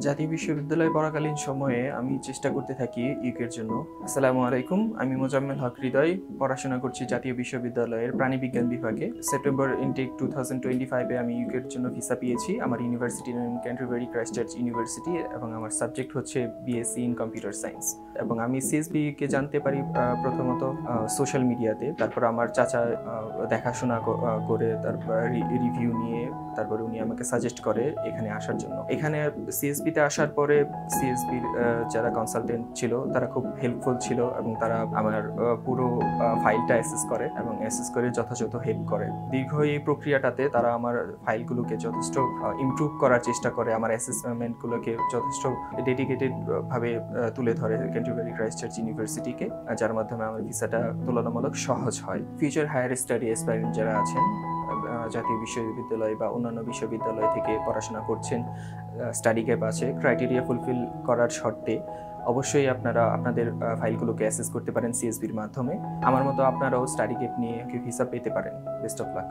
জাতীয় বিশ্ববিদ্যালয়ে পড়াকালীন সময়ে আমি চেষ্টা করতে থাকি ইউকের জন্য। আসসালামু আলাইকুম, আমি মোজাম্মেল হক হৃদয় পড়াশোনা করছি জাতীয় বিশ্ববিদ্যালয়ের প্রাণীবিজ্ঞান বিভাগে। সেপ্টেম্বর ইনটেক 2025-এ আমি ইউকের জন্য ভিসা পেয়েছি। আমার ইউনিভার্সিটির name Canterbury Christ church university এবং আমার সাবজেক্ট হচ্ছে বিএসসি ইন কম্পিউটার সায়েন্স। এবং আমি সিএসবি কে জানতে পারি প্রথমত সোশ্যাল মিডিয়াতে। তারপর আমার চাচা দেখাশোনা করে তারপর রিভিউ নিয়ে তারপরে উনি আমাকে সাজেস্ট করে এখানে আসার জন্য। এখানে সিএসবিতে আসার পরে সিএসবির যারা কনসালটেন্ট ছিল তারা খুব হেল্পফুল ছিল এবং তারা আমার পুরো ফাইলটা অ্যাসেস করে এবং অ্যাসেস করে যথাযথ হেল্প করে। দীর্ঘ এই প্রক্রিয়াটাতে তারা আমার ফাইলগুলোকে যথেষ্ট ইমপ্রুভ করার চেষ্টা করে, আমার অ্যাসেসমেন্টগুলোকে যথেষ্ট ডেডিকেটেড ভাবে তুলে ধরে ক্যান্টারবারি ক্রাইস্ট চার্চ ইউনিভার্সিটিকে, যার মাধ্যমে আমার ভিসাটা তুলনামূলক সহজ হয়। ফিউচার হায়ার স্টাডি অ্যাসপাইরেন্ট যারা আছেন, জাতীয় বিশ্ববিদ্যালয় বা অন্যান্য বিশ্ববিদ্যালয় থেকে পড়াশোনা করছেন, স্টাডি গ্যাপ আছে, ক্রাইটেরিয়া ফুলফিল করার শর্তে অবশ্যই আপনারা আপনাদের ফাইলগুলোকে অ্যাসেস করতে পারেন সিএসবির মাধ্যমে। আমার মতো আপনারাও স্টাডি গ্যাপ নিয়ে ভিসা পেতে পারেন। Best of luck.